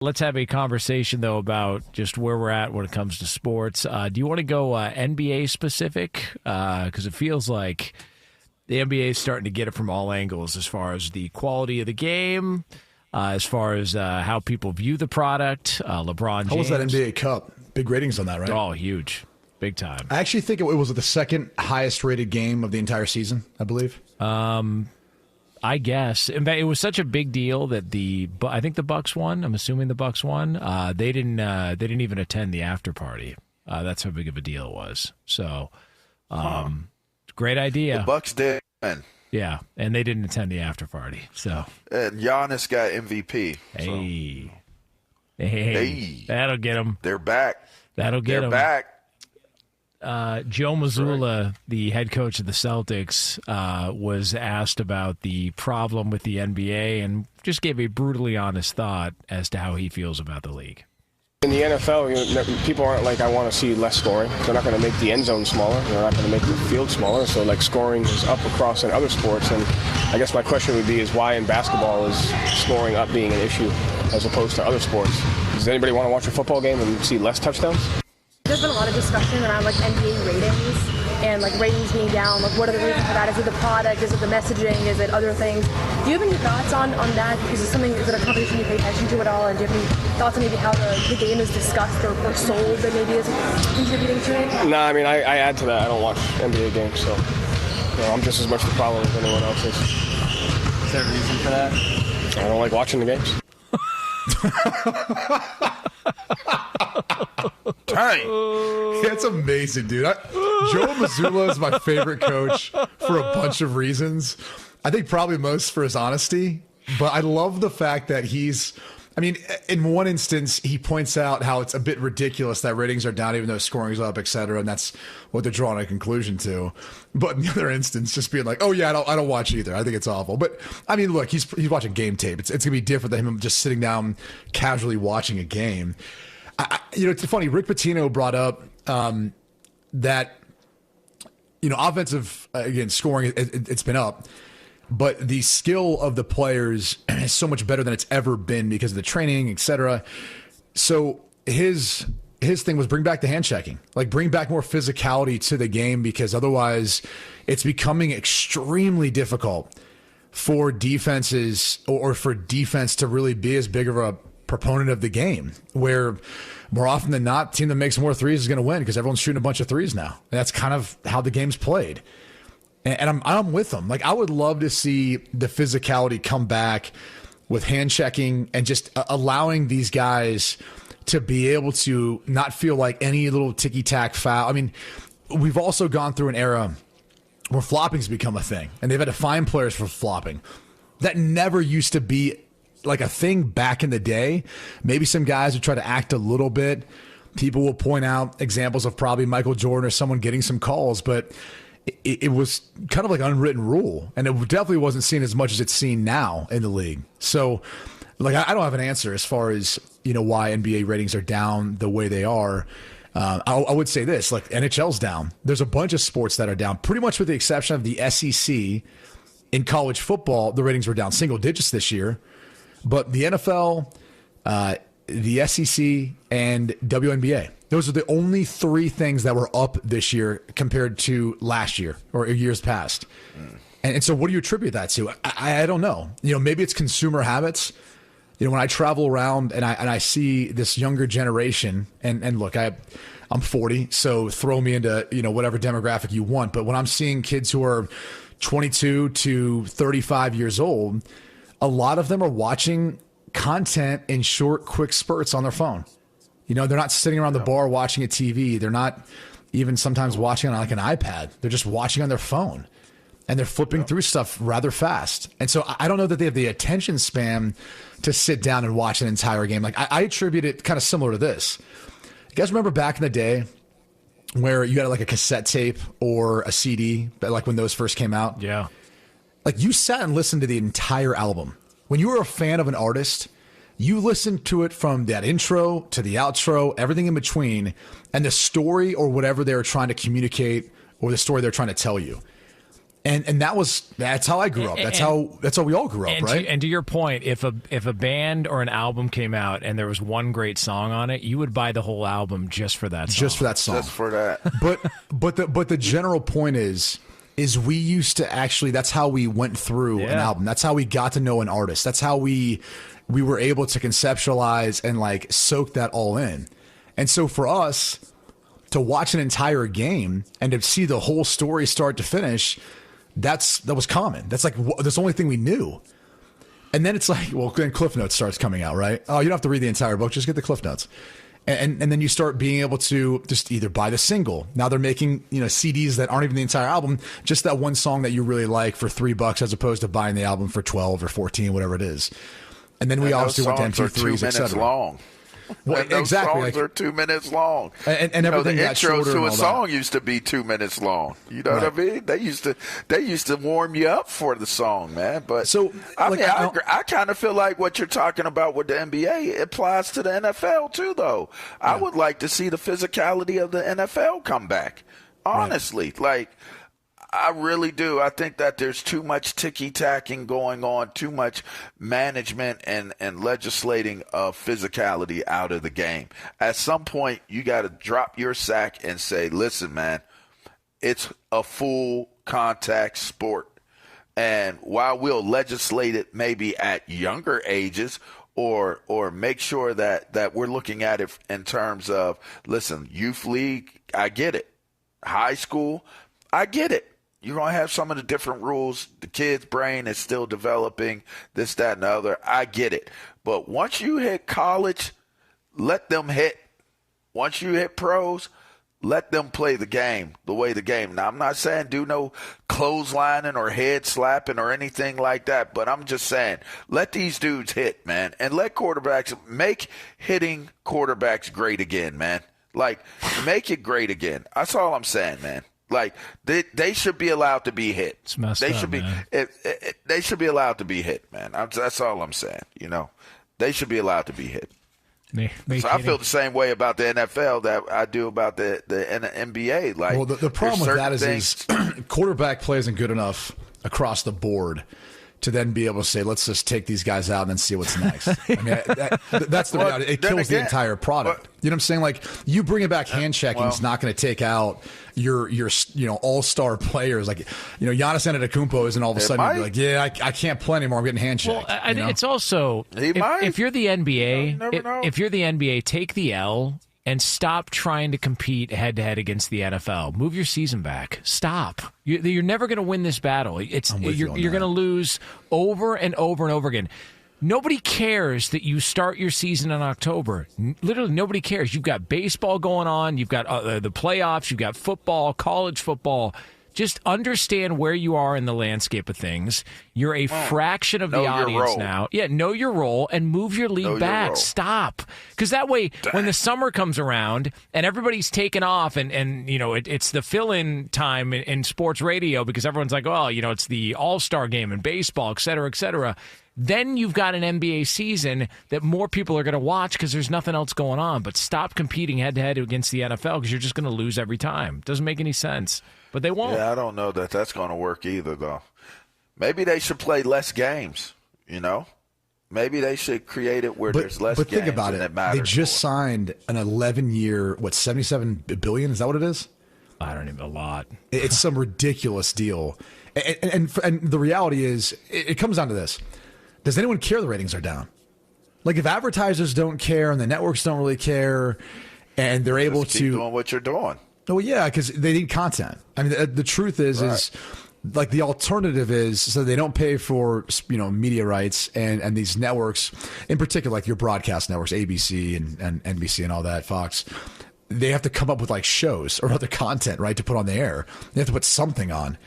Let's have a conversation, though, about just where we're at when it comes to sports. Do you want to go NBA specific? Because it feels like the NBA is starting to get it from all angles as far as the quality of the game, as far as how people view the product. LeBron James. How was that NBA Cup? Big ratings on that, right? Oh, huge. Big time. I actually think it was the second highest rated game of the entire season, I believe. I guess. In fact, it was such a big deal that I think the Bucks won. I'm assuming the Bucks won. They didn't even attend the after party. That's how big of a deal it was. So, great idea. The Bucks did win. Yeah, and they didn't attend the after party. So, and Giannis got MVP. Hey, that'll get them. They're back. That'll get them. They're back. Joe Mazzulla, the head coach of the Celtics, was asked about the problem with the NBA and just gave a brutally honest thought as to how he feels about the league. In the NFL, people aren't like, I want to see less scoring. They're not going to make the end zone smaller. They're not going to make the field smaller. So, scoring is up across in other sports. And I guess my question would be is why in basketball is scoring up being an issue as opposed to other sports? Does anybody want to watch a football game and see less touchdowns? There's been a lot of discussion around NBA ratings and ratings being down. What are the reasons for that? Is it the product? Is it the messaging? Is it other things? Do you have any thoughts on that? Is it a conversation you pay attention to at all? And do you have any thoughts on maybe how the game is discussed or sold that maybe is contributing to it? No, I add to that. I don't watch NBA games, so I'm just as much the problem as anyone else is. Is there a reason for that? I don't like watching the games. Dang. That's amazing, dude. Joe Mazzulla is my favorite coach for a bunch of reasons. I think probably most for his honesty, but I love the fact that in one instance, he points out how it's a bit ridiculous that ratings are down even though scoring's up, et cetera, and that's what they're drawing a conclusion to. But in the other instance, just being like, oh yeah, I don't watch either. I think it's awful. But look, he's watching game tape. It's going to be different than him just sitting down casually watching a game. It's funny. Rick Pitino brought up that offensive scoring it's been up, but the skill of the players is so much better than it's ever been because of the training, etc. So his thing was bring back the hand checking, bring back more physicality to the game because otherwise it's becoming extremely difficult for defenses or for defense to really be as big of a proponent of the game, where more often than not, team that makes more threes is going to win because everyone's shooting a bunch of threes now. And that's kind of how the game's played. And I'm with them. I would love to see the physicality come back with hand checking and just allowing these guys to be able to not feel like any little ticky-tack foul. We've also gone through an era where flopping's become a thing, and they've had to find players for flopping. That never used to be a thing back in the day. Maybe some guys would try to act a little bit. People will point out examples of probably Michael Jordan or someone getting some calls, but it was kind of like an unwritten rule, and it definitely wasn't seen as much as it's seen now in the league. So, I don't have an answer as far as why NBA ratings are down the way they are. I would say this: NHL's down. There's a bunch of sports that are down, pretty much with the exception of the SEC. In college football, the ratings were down single digits this year, but the NFL, the SEC, and WNBA. Those are the only three things that were up this year compared to last year or years past. And so what do you attribute that to? I don't know. Maybe it's consumer habits. When I travel around and I see this younger generation, and look, I'm 40, so throw me into whatever demographic you want. But when I'm seeing kids who are 22 to 35 years old, a lot of them are watching content in short, quick spurts on their phone. They're not sitting around the bar watching a TV. They're not even sometimes watching on an iPad. They're just watching on their phone, and they're flipping through stuff rather fast. And so I don't know that they have the attention span to sit down and watch an entire game. I attribute it kind of similar to this. You guys remember back in the day where you had a cassette tape or a CD, when those first came out? Yeah. You sat and listened to the entire album. When you were a fan of an artist, you listened to it from that intro to the outro, everything in between, and the story or whatever they were trying to communicate or the story they're trying to tell you. And that's how I grew up. That's how we all grew up, right? And to your point, if a band or an album came out and there was one great song on it, you would buy the whole album just for that song. Just for that song. Just for that. But the general point is we used to actually, that's how we went through an album. That's how we got to know an artist. That's how we were able to conceptualize and like soak that all in. And so for us to watch an entire game and to see the whole story start to finish, that was common. That's like that's the only thing we knew. And then it's like, well, then Cliff Notes starts coming out, right? Oh, you don't have to read the entire book, just get the Cliff Notes. And then you start being able to just either buy the single. Now they're making, CDs that aren't even the entire album, just that one song that you really like for $3 as opposed to buying the album for 12 or 14, whatever it is. And then we obviously went to MP3s, et cetera. Long. Well, those exactly. songs are 2 minutes long. And everything the got intros shorter to and a all song that. used to be 2 minutes long. You know what I mean? They used to warm you up for the song, man. But so I kind of feel like what you're talking about with the NBA applies to the NFL too, though. I would like to see the physicality of the NFL come back. Honestly, like. I really do. I think that there's too much ticky-tacking going on, too much management and legislating of physicality out of the game. At some point, you got to drop your sack and say, listen, man, it's a full contact sport. And while we'll legislate it maybe at younger ages or make sure that we're looking at it in terms of, listen, youth league, I get it. High school, I get it. You're going to have some of the different rules. The kid's brain is still developing, this, that, and the other. I get it. But once you hit college, let them hit. Once you hit pros, let them play the game the way the game. Now, I'm not saying do no clotheslining or head slapping or anything like that, but I'm just saying let these dudes hit, man, and let quarterbacks make hitting quarterbacks great again, man. Like, make it great again. That's all I'm saying, man. Like they should be allowed to be hit. It's messed they up, should be. man. They should be allowed to be hit, man. That's all I'm saying. They should be allowed to be hit. So I feel the same way about the NFL that I do about the NBA. Like, well, the problem with that is quarterback play isn't good enough across the board to then be able to say, let's just take these guys out and then see what's next. I mean, that's the reality. It kills the entire product. You know what I'm saying? Like, you bringing back hand checking is not going to take out your all-star players. Like, Giannis Antetokounmpo isn't all of a sudden gonna be like, yeah, I can't play anymore. I'm getting hand checked. Well, I think it's also if you're the NBA, if you're the NBA, take the L and stop trying to compete head-to-head against the NFL. Move your season back. Stop. You're never going to win this battle. You're going to lose over and over and over again. Nobody cares that you start your season in October. Literally, nobody cares. You've got baseball going on. You've got the playoffs. You've got football, college football. Just understand where you are in the landscape of things. You're a fraction of the audience now. Yeah, know your role and move your league back. Stop. Because that way, when the summer comes around and everybody's taken off and it's the fill-in time in sports radio because everyone's like, well, it's the all-star game in baseball, et cetera, then you've got an NBA season that more people are going to watch because there's nothing else going on. But stop competing head-to-head against the NFL because you're just going to lose every time. Doesn't make any sense. But they won't. Yeah, I don't know that that's going to work either, though. Maybe they should play less games, Maybe they should create it where there's less games. But think about it. They just signed an 11-year, $77 billion? Is that what it is? I don't even, a lot. It's some ridiculous deal. And the reality is, it comes down to this. Does anyone care the ratings are down? Like, if advertisers don't care and the networks don't really care and they're able to keep doing what you're doing. Oh, yeah, because they need content. I mean, the truth is like the alternative is so they don't pay for, media rights and these networks, in particular, like your broadcast networks, ABC and NBC and all that, Fox, they have to come up with like shows or other content, right, to put on the air. They have to put something on.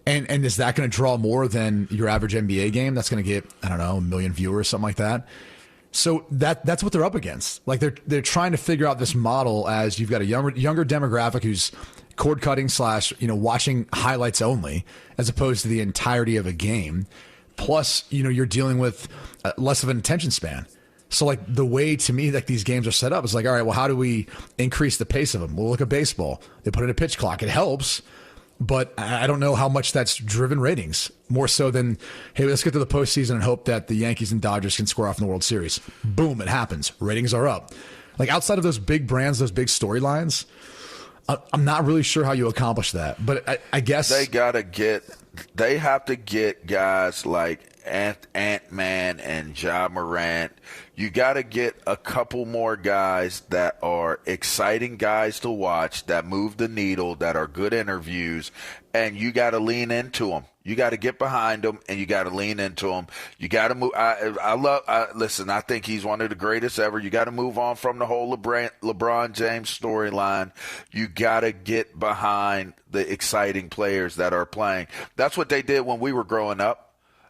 And is that going to draw more than your average NBA game? That's going to get, I don't know, 1 million viewers, something like that. So that's what they're up against. Like they're trying to figure out this model as you've got a younger demographic who's cord cutting / watching highlights only as opposed to the entirety of a game. Plus, you're dealing with less of an attention span. So like the way to me like these games are set up is like, all right, well, how do we increase the pace of them? Well, look at baseball. They put in a pitch clock. It helps. But I don't know how much that's driven ratings, more so than, hey, let's get to the postseason and hope that the Yankees and Dodgers can square off in the World Series. Boom, it happens. Ratings are up. Like, outside of those big brands, those big storylines, I'm not really sure how you accomplish that. But I guess they have to get guys like Ant-Man and Ja Morant. You got to get a couple more guys that are exciting guys to watch, that move the needle, that are good interviews, and you got to lean into them. You got to get behind them, and you got to lean into them. You got to move. Listen, I think he's one of the greatest ever. You got to move on from the whole LeBron James storyline. You got to get behind the exciting players that are playing. That's what they did when we were growing up.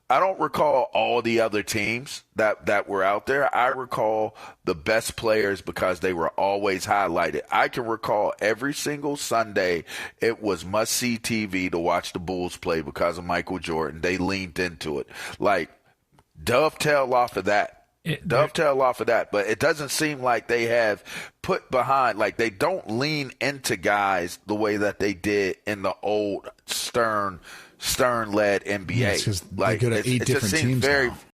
I don't recall all the other teams that were out there. I recall the best players because they were always highlighted. I can recall every single Sunday it was must-see TV to watch the Bulls play because of Michael Jordan. They leaned into it. Like, dovetail off of that. But it doesn't seem like they have put behind, like they don't lean into guys the way that they did in the old Stern-led NBA. Yes, 'cause they're good at 8 different teams now.